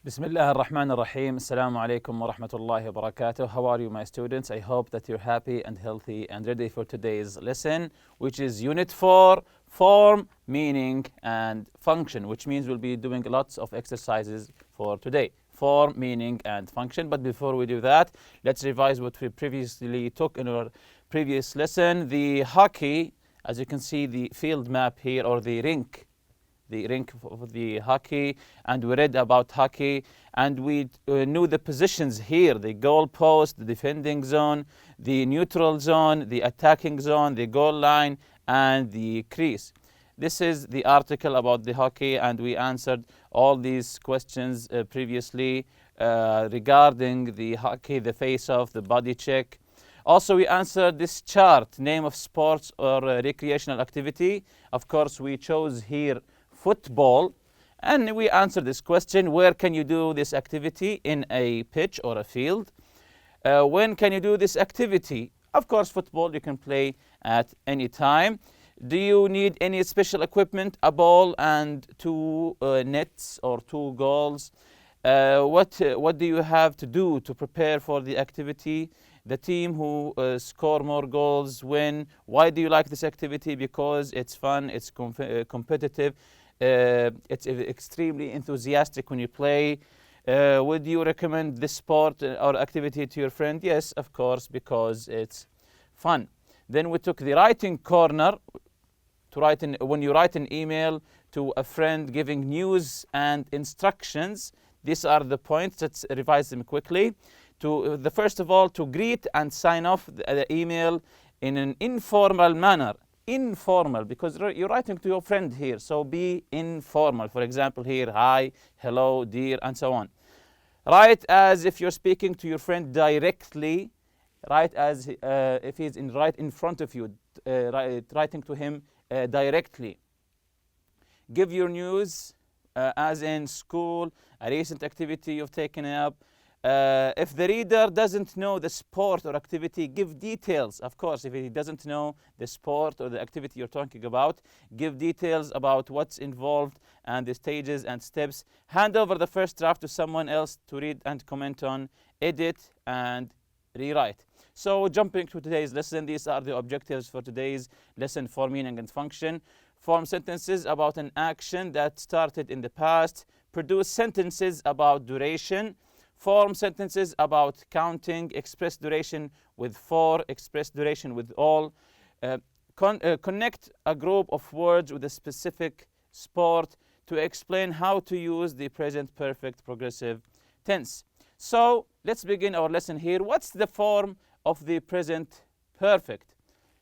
بسم الله الرحمن الرحيم. السلام عليكم ورحمة الله وبركاته. How are you, my students? I hope that you're happy and healthy and ready for today's lesson, which is Unit 4, Form, Meaning and Function, which means we'll be doing lots of exercises for today. Form, meaning and function. But before we do that, let's revise what we previously took in our previous lesson. The hockey, as you can see the field map here, or the rink of the hockey, and we read about hockey, and we knew the positions here: the goal post, the defending zone, the neutral zone, the attacking zone, the goal line, and the crease. This is the article about the hockey, and we answered all these questions previously regarding the hockey, the face-off, the body check. Also, we answered this chart: name of sports or recreational activity. Of course, we chose here football, and we answered this question: where can you do this activity? In a pitch or a field. When can you do this activity? Of course, football you can play at any time. Do you need any special equipment? A ball and two nets or two goals. What do you have to do to prepare for the activity? The team who score more goals win. Why do you like this activity? Because it's fun, it's competitive, it's extremely enthusiastic when you play. Would you recommend this sport or activity to your friend? Yes, of course, because it's fun. Then we took the writing corner to write when you write an email to a friend giving news and instructions. These are the points. Let's revise them quickly. First of all, to greet and sign off the email in an informal manner. Informal, because you're writing to your friend here, so be informal. For example, here, hi, hello, dear, and so on. Write as if you're speaking to your friend directly. Write as if he's right in front of you, writing to him directly. Give your news, as in school, a recent activity you've taken up. If the reader doesn't know the sport or activity, give details. Of course, if he doesn't know the sport or the activity you're talking about, give details about what's involved and the stages and steps. Hand over the first draft to someone else to read and comment on, edit and rewrite. So jumping to today's lesson, these are the objectives for today's lesson: for meaning and function. Form sentences about an action that started in the past. Produce sentences about duration. Form sentences about counting. Express duration with for, express duration with all. Connect a group of words with a specific sport to explain how to use the present perfect progressive tense. So let's begin our lesson here. What's the form of the present perfect?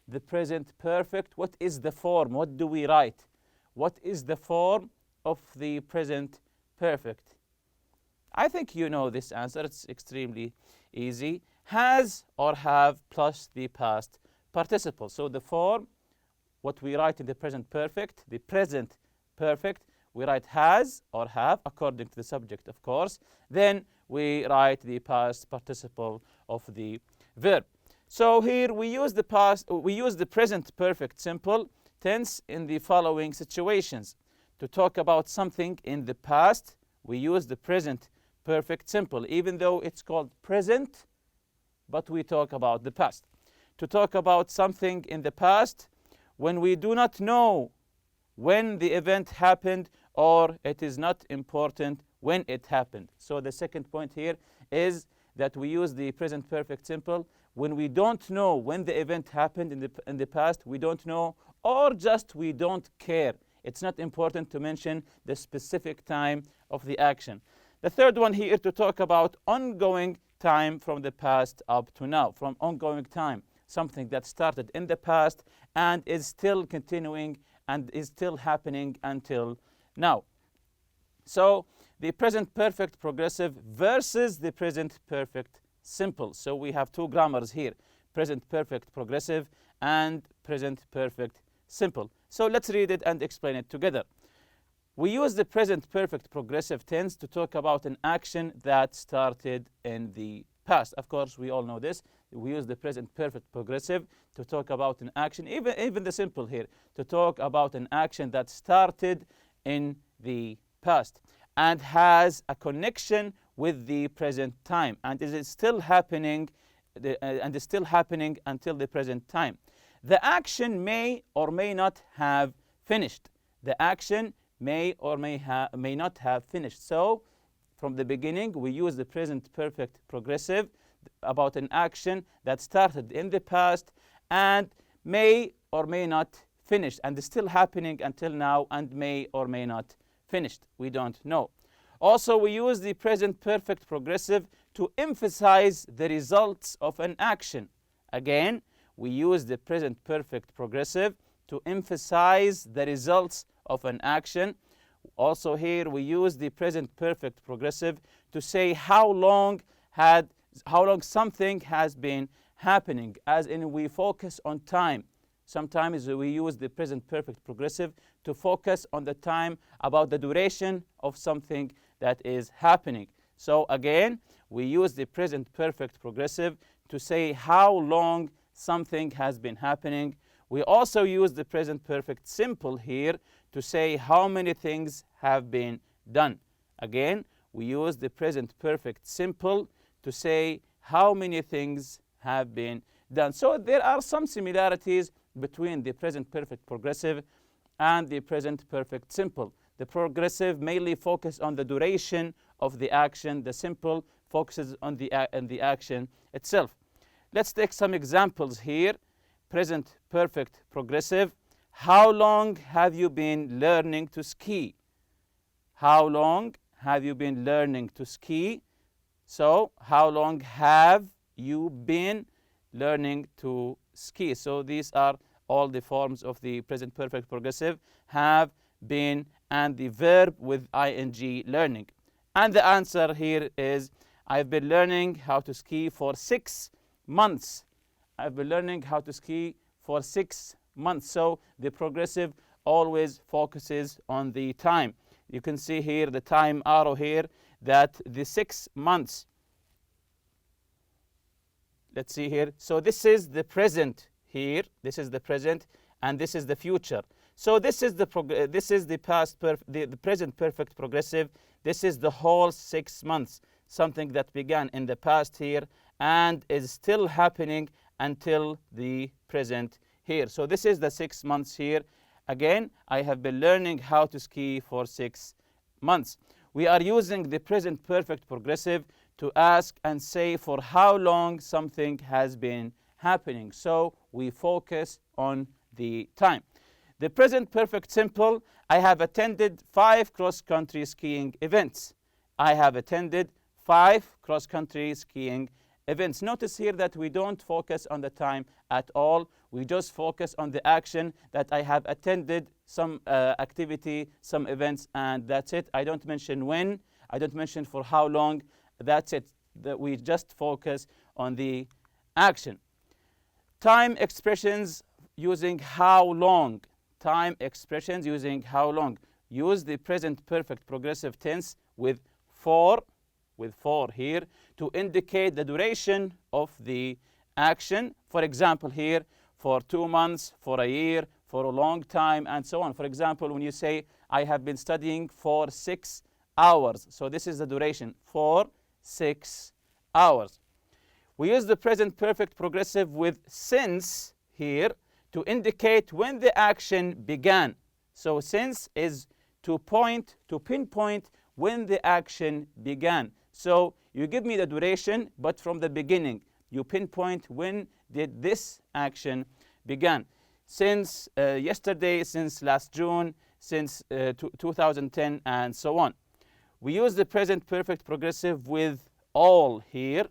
The present perfect, what is the form? What do we write? What is the form of the present perfect? I think you know this answer. It's extremely easy. Has or have plus the past participle. So the form, what we write in the present perfect, we write has or have according to the subject, of course. Then we write the past participle of the verb. So here we use the present perfect simple tense in the following situations. To talk about something in the past, we use the present perfect simple, even though it's called present, but we talk about the past. To talk about something in the past when we do not know when the event happened, or it is not important when it happened. So the second point here is that we use the present perfect simple when we don't know when the event happened in the past, we don't know, or just we don't care. It's not important to mention the specific time of the action. The third one here, to talk about ongoing time from the past up to now. From ongoing time, something that started in the past and is still continuing and is still happening until now. So the present perfect progressive versus the present perfect simple. So we have two grammars here: present perfect progressive and present perfect simple. So let's read it and explain it together. We use the present perfect progressive tense to talk about an action that started in the past. Of course, we all know this. We use the present perfect progressive to talk about an action, even the simple here, to talk about an action that started in the past. and has a connection with the present time, and is still happening until the present time. The action may or may not have finished. The action may or may not have finished. So from the beginning, we use the present perfect progressive about an action that started in the past and may or may not finish, and is still happening until now, and may or may not finished. We don't know. Also, we use the present perfect progressive to emphasize the results of an action. Again, we use the present perfect progressive to emphasize the results of an action. Also here, we use the present perfect progressive to say how long something has been happening, as in we focus on time. Sometimes we use the present perfect progressive to focus on the time, about the duration of something that is happening. So again, we use the present perfect progressive to say how long something has been happening. We also use the present perfect simple here to say how many things have been done. Again, we use the present perfect simple to say how many things have been done. So there are some similarities between the present perfect progressive and the present perfect simple. The progressive mainly focuses on the duration of the action. The simple focuses on the action itself. Let's take some examples here. Present perfect progressive. How long have you been learning to ski? How long have you been learning to ski? So, how long have you been learning to ski? So, these are all the forms of the present perfect progressive: have, been, and the verb with ing, learning. And the answer here is, I've been learning how to ski for 6 months. I've been learning how to ski for 6 months. So the progressive always focuses on the time. You can see here the time arrow here, that the 6 months. Let's see here. So this is the present here. This is the present, and this is the future. So this is the present perfect progressive. This is the whole 6 months, something that began in the past here and is still happening until the present here. So this is the 6 months here. Again, I have been learning how to ski for 6 months. We are using the present perfect progressive to ask and say for how long something has been happening. So we focus on the time. The present perfect simple, I have attended 5 cross-country skiing events. I have attended 5 cross-country skiing events. Notice here that we don't focus on the time at all. We just focus on the action, that I have attended some activity, some events, and that's it. I don't mention when. I don't mention for how long. That's it. We just focus on the action. Time expressions using how long. Time expressions using how long. Use the present perfect progressive tense with for here to indicate the duration of the action. For example here, for 2 months, for a year, for a long time, and so on. For example, when you say, I have been studying for 6 hours. So this is the duration, for 6 hours. We use the present perfect progressive with since here to indicate when the action began. So since is to pinpoint when the action began. So you give me the duration, but from the beginning, you pinpoint when did this action began. Since yesterday, since last June, since 2010, and so on. We use the present perfect progressive with all here,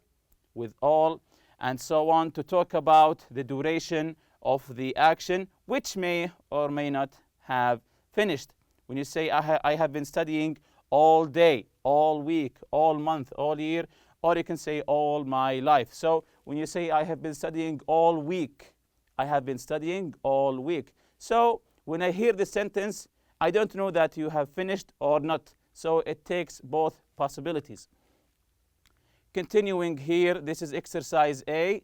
with all, and so on, to talk about the duration of the action, which may or may not have finished. When you say, I have been studying all day, all week, all month, all year, or you can say all my life. So when you say, I have been studying all week, I have been studying all week. So when I hear the sentence, I don't know that you have finished or not. So it takes both possibilities. Continuing here, this is exercise A.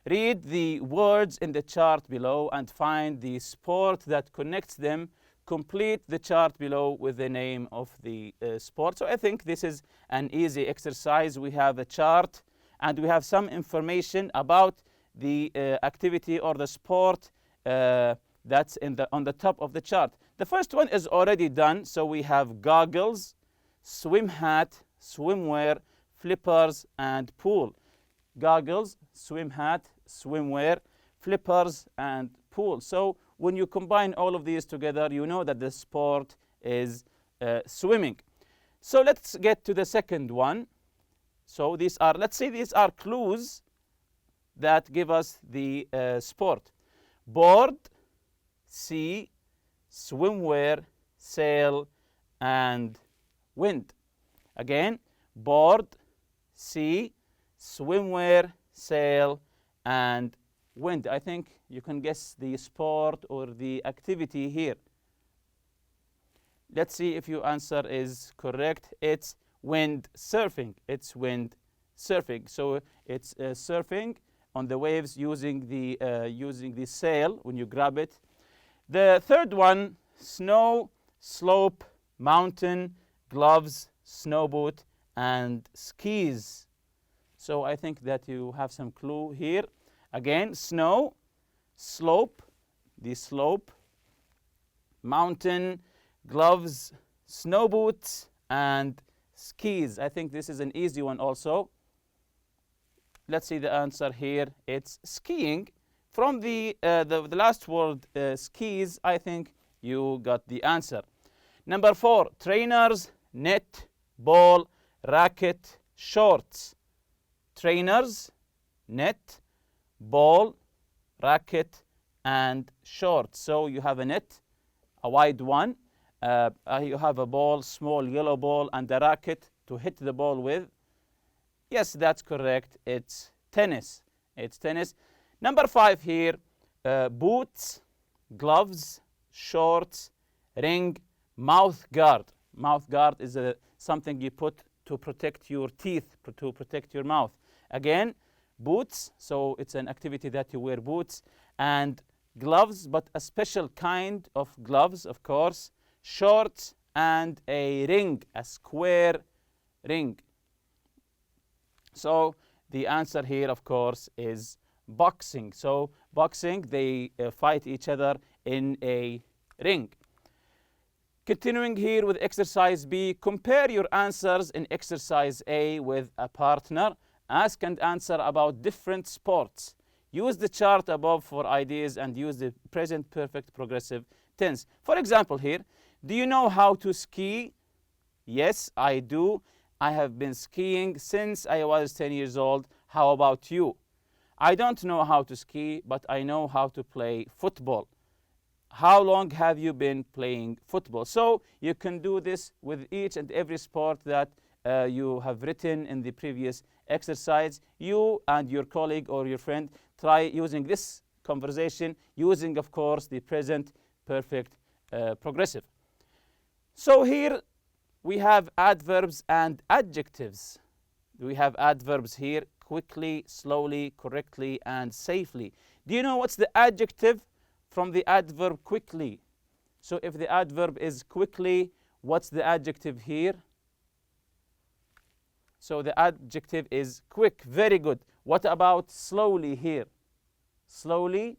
Read the words in the chart below and find the sport that connects them complete the chart below with the name of the sport. So I think this is an easy exercise. We have a chart and we have some information about the activity or the sport that's on the top of the chart. The first one is already done. So we have goggles, swim hat, swimwear, flippers, and pool. Goggles, swim hat, swimwear, flippers, and pool. So when you combine all of these together, you know that the sport is swimming. So let's get to the second one. So these are, let's say these are clues that give us the sport. Board, sea, swimwear, sail, and wind. Again, board, sea, swimwear, sail, and wind. I think you can guess the sport or the activity here. Let's see if your answer is correct. It's wind surfing. It's wind surfing. So it's surfing on the waves using the sail when you grab it. The third one, snow, slope, mountain, gloves, snow boot, and skis. So I think that you have some clue here. Again, snow, slope, the slope, mountain, gloves, snow boots, and skis. I think this is an easy one also. Let's see the answer here. It's skiing. From the last word, skis, I think you got the answer. Number 4, trainers, net, ball, racket, shorts. Trainers, net, ball, racket, and shorts. So you have a net, a wide one. You have a ball, small yellow ball, and a racket to hit the ball with. Yes, that's correct. It's tennis. It's tennis. Number 5 here, boots, gloves, shorts, ring, mouth guard. Mouth guard is something you put to protect your teeth, to protect your mouth. Again, boots, so it's an activity that you wear boots, and gloves, but a special kind of gloves, of course, shorts, and a ring, a square ring. So the answer here, of course, is boxing. So boxing, they fight each other in a ring. Continuing here with exercise B, compare your answers in exercise A with a partner. Ask and answer about different sports. Use the chart above for ideas and use the present perfect progressive tense. For example here, do you know how to ski? Yes, I do. I have been skiing since I was 10 years old. How about you? I don't know how to ski, but I know how to play football. How long have you been playing football? So you can do this with each and every sport that you have written in the previous exercise. You and your colleague or your friend try using this conversation, using, of course, the present perfect progressive. So here we have adverbs and adjectives. We have adverbs here: quickly, slowly, correctly, and safely. Do you know what's the adjective from the adverb quickly? So if the adverb is quickly, what's the adjective here? So the adjective is quick. Very good. What about slowly here? Slowly?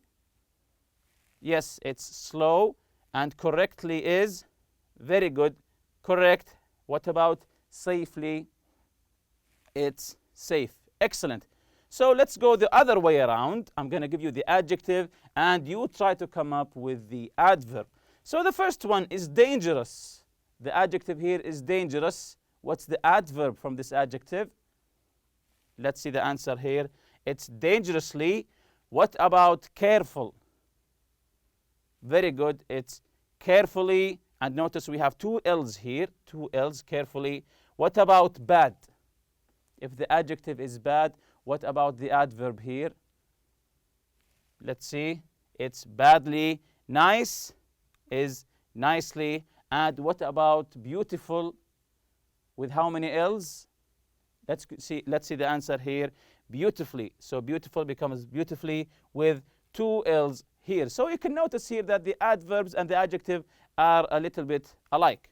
Yes, it's slow. And correctly is? Very good. Correct. What about safely? It's safe. Excellent. So let's go the other way around. I'm going to give you the adjective and you try to come up with the adverb. So the first one is dangerous. The adjective here is dangerous. What's the adverb from this adjective? Let's see the answer here. It's dangerously. What about careful? Very good. It's carefully. And notice we have two L's here. Two L's, carefully. What about bad? If the adjective is bad, what about the adverb here? Let's see. It's badly. Nice is nicely. And what about beautiful? With how many L's? Let's see the answer here. Beautifully. So beautiful becomes beautifully with two L's here. So you can notice here that the adverbs and the adjective are a little bit alike.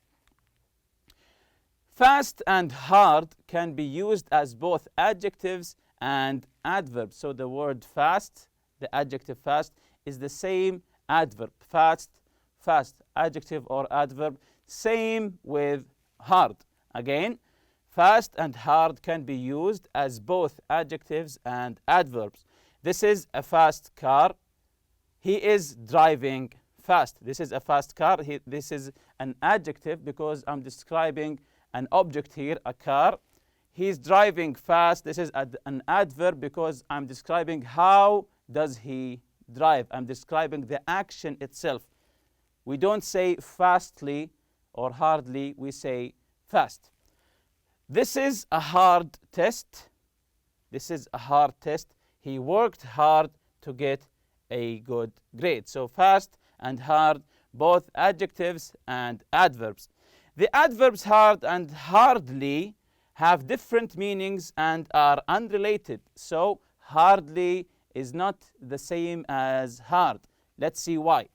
Fast and hard can be used as both adjectives and adverbs. So the word fast, the adjective fast, is the same adverb. Fast, fast, adjective or adverb. Same with hard. Again, fast and hard can be used as both adjectives and adverbs. This is a fast car. He is driving fast. This is a fast car. This is an adjective because I'm describing an object here, a car. He's driving fast. This is an adverb because I'm describing how does he drive. I'm describing the action itself. We don't say fastly or hardly, we say fast. This is a hard test. This is a hard test. He worked hard to get a good grade. So fast and hard, both adjectives and adverbs. The adverbs hard and hardly have different meanings and are unrelated. So hardly is not the same as hard. Let's see why.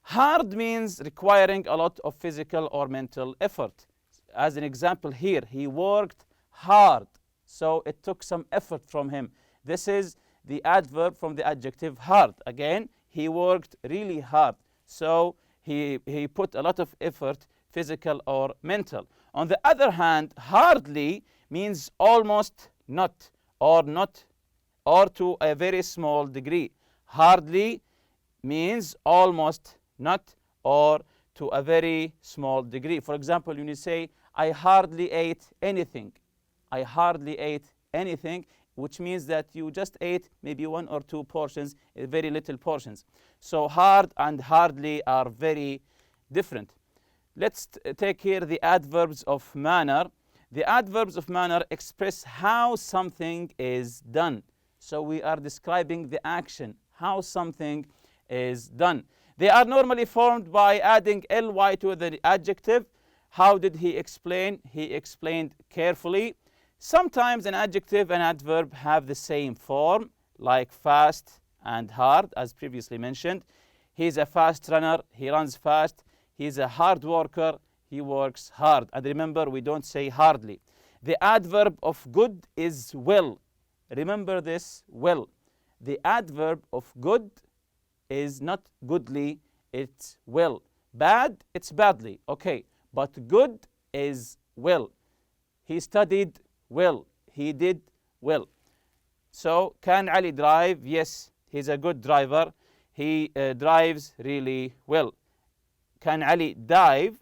Hard means requiring a lot of physical or mental effort. As an example here, he worked hard. So it took some effort from him. This is the adverb from the adjective hard. Again, he worked really hard. So he put a lot of effort, physical or mental. On the other hand, hardly means almost not, or to a very small degree. Hardly means almost not, or to a very small degree. For example, when you say, I hardly ate anything. I hardly ate anything, which means that you just ate maybe 1 or 2 portions, very little portions. So hard and hardly are very different. Let's take here the adverbs of manner. The adverbs of manner express how something is done. So we are describing the action, how something is done. They are normally formed by adding ly to the adjective. How did he explain? He explained carefully. Sometimes an adjective and adverb have the same form, like fast and hard, as previously mentioned. He's a fast runner. He runs fast. He's a hard worker. He works hard. And remember, we don't say hardly. The adverb of good is well. Remember this, well. The adverb of good is not goodly, it's well. Bad, it's badly. Okay, but good is well. He studied well. He did well. So, can Ali drive? Yes, he's a good driver. He drives really well. Can Ali dive?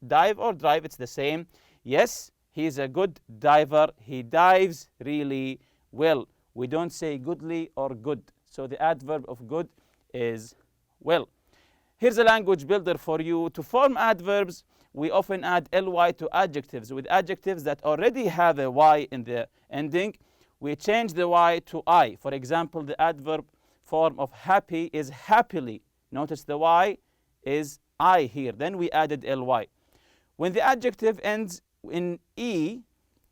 Dive or drive, it's the same. Yes, he's a good diver. He dives really well. We don't say goodly or good. So the adverb of good is well. Here's a language builder for you. To form adverbs, we often add ly to adjectives. With adjectives that already have a y in the ending, we change the y to I. For example, the adverb form of happy is happily. Notice the y is I here. Then we added ly. When the adjective ends in e,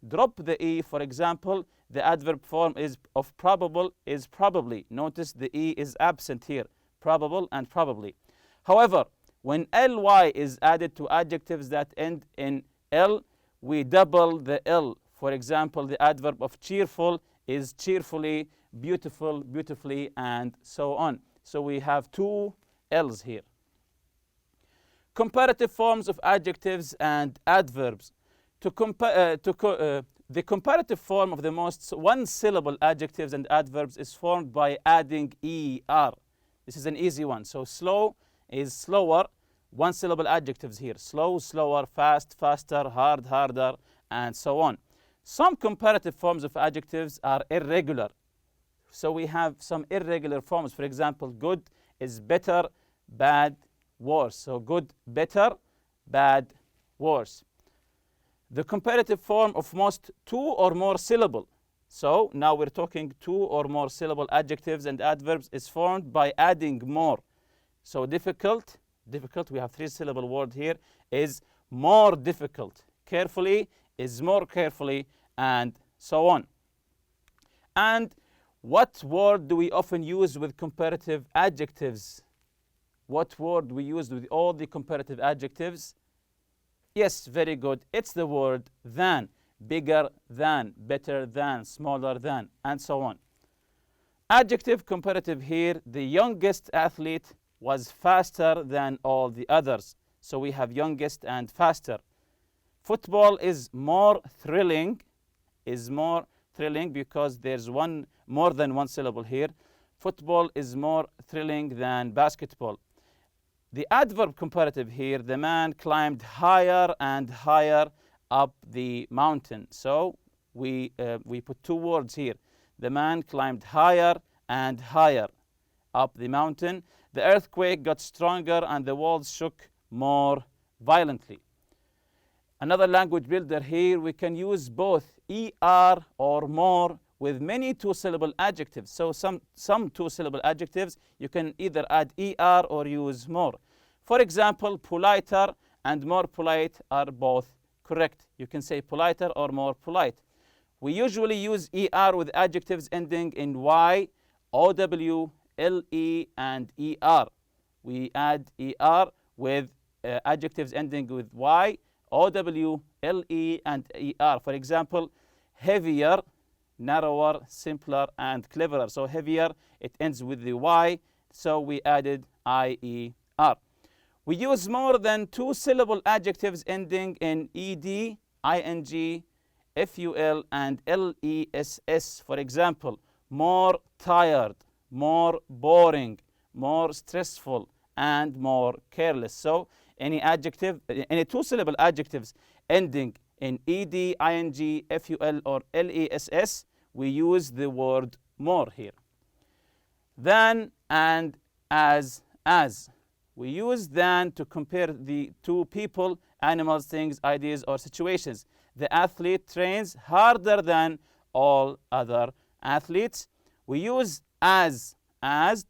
drop the e. For example, the adverb form of probable is probably. Notice the e is absent here. Probable and probably. However, when ly is added to adjectives that end in l, we double the l. For example, the adverb of cheerful is cheerfully, beautiful, beautifully, and so on. So we have 2 l's here. Comparative forms of adjectives and adverbs. The comparative form of the most one-syllable adjectives and adverbs is formed by adding er. This is an easy one. So slow is slower. One-syllable adjectives here. Slow, slower, fast, faster, hard, harder, and so on. Some comparative forms of adjectives are irregular. So we have some irregular forms. For example, good is better, bad, worse. So good, better, bad, worse. The comparative form of most 2 or more syllable. So now we're talking 2 or more syllable adjectives and adverbs is formed by adding more. So difficult, we have 3-syllable word here, is more difficult. Carefully is more carefully, and so on. And what word do we often use with comparative adjectives? what word we used with all the comparative adjectives? Yes, very good. It's the word than. Bigger than, better than, smaller than, and so on. Adjective comparative here, the youngest athlete was faster than all the others. So we have youngest and faster. Football is more thrilling, because there's more than one syllable here. Football is more thrilling than basketball. The adverb comparative here, the man climbed higher and higher up the mountain. So we put two words here. The man climbed higher and higher up the mountain. The earthquake got stronger and the walls shook more violently. Another language builder here, we can use both er or more with many two-syllable adjectives. So some two-syllable adjectives, you can either add er or use more. For example, politer and more polite are both correct. You can say politer or more polite. We usually use er with adjectives ending in y, ow, le, and er. We add er with adjectives ending with y, ow, le, and er. For example, heavier, narrower, simpler, and cleverer. So heavier, it ends with the y, so we added ier. We use more than two-syllable adjectives ending in ed, ing, ful, and less. For example, more tired, more boring, more stressful, and more careless. So any two-syllable adjectives ending in ed, ing, ful, or less, we use the word more here. Than and as. We use than to compare the two people, animals, things, ideas, or situations. The athlete trains harder than all other athletes. We use as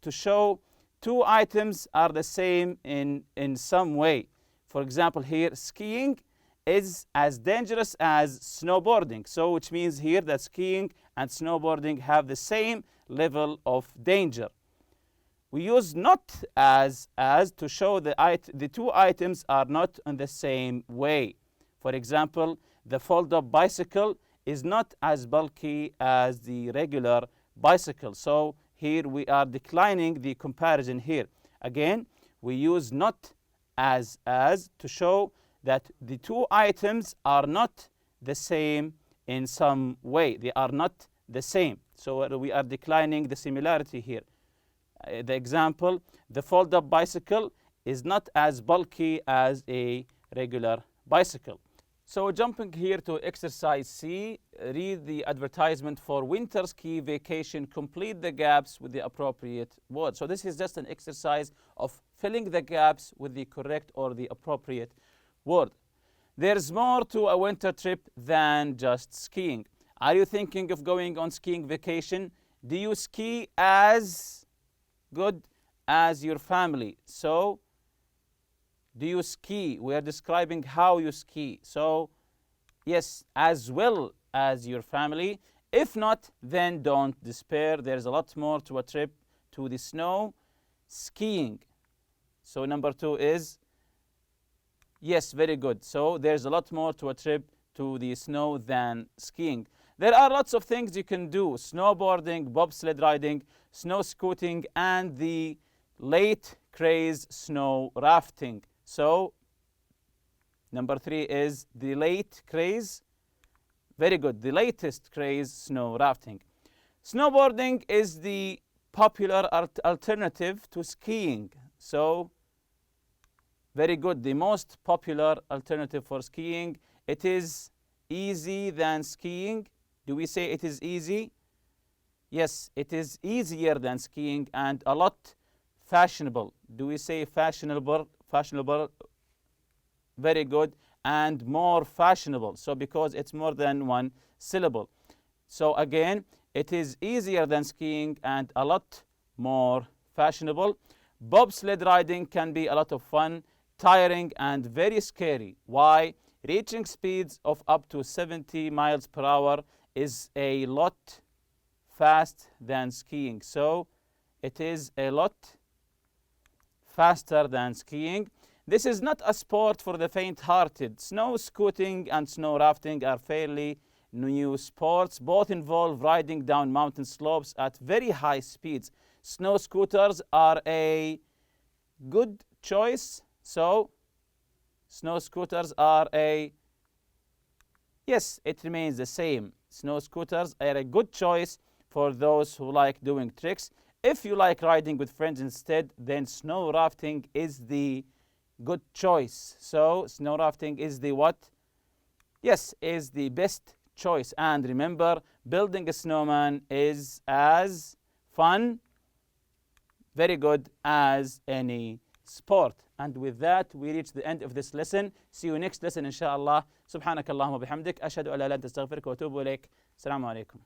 to show two items are the same in some way. For example, here, skiing is as dangerous as snowboarding. So which means here that skiing and snowboarding have the same level of danger. We use not as to show the two items are not in the same way. For example, the fold-up bicycle is not as bulky as the regular bicycle. So here we are declining the comparison here. Again, we use not as to show that the two items are not the same in some way. They are not the same. So we are declining the similarity here. The example, the fold-up bicycle is not as bulky as a regular bicycle. So jumping here to exercise C, read the advertisement for winter ski vacation, complete the gaps with the appropriate words. So this is just an exercise of filling the gaps with the correct or the appropriate word. There's more to a winter trip than just skiing. Are you thinking of going on skiing vacation? Do you ski as good as your family? So do you ski? We are describing how you ski. So yes, as well as your family. If not, then don't despair. There's a lot more to a trip to the snow skiing. So number 2 is yes, very good. So there's a lot more to a trip to the snow than skiing. There are lots of things you can do: snowboarding, bobsled riding, snow scooting, and the late craze snow rafting. So number 3 is the late craze. Very good. The latest craze snow rafting. Snowboarding is the popular alternative to skiing. So very good. The most popular alternative for skiing. It is easy than skiing. Do we say it is easy? Yes, it is easier than skiing and a lot fashionable. Do we say fashionable? Fashionable. Very good. And more fashionable. So because it's more than one syllable. So again, it is easier than skiing and a lot more fashionable. Bobsled riding can be a lot of fun, tiring, and very scary. Why? Reaching speeds of up to 70 miles per hour is a lot fast than skiing. So it is a lot faster than skiing. This is not a sport for the faint-hearted. Snow scooting and snow rafting are fairly new sports. Both involve riding down mountain slopes at very high speeds. Snow scooters are a good choice. So, snow scooters are a, yes, it remains the same. Snow scooters are a good choice for those who like doing tricks. If you like riding with friends instead, then snow rafting is the good choice. So, snow rafting is the what? Yes, is the best choice. And remember, building a snowman is as fun, very good as any sport. And with that, we reach the end of this lesson. See you next lesson, inshallah. سبحانك اللهم وبحمدك أشهد أن لا إله إلا أنت أستغفرك وأتوب إليك. السلام عليكم.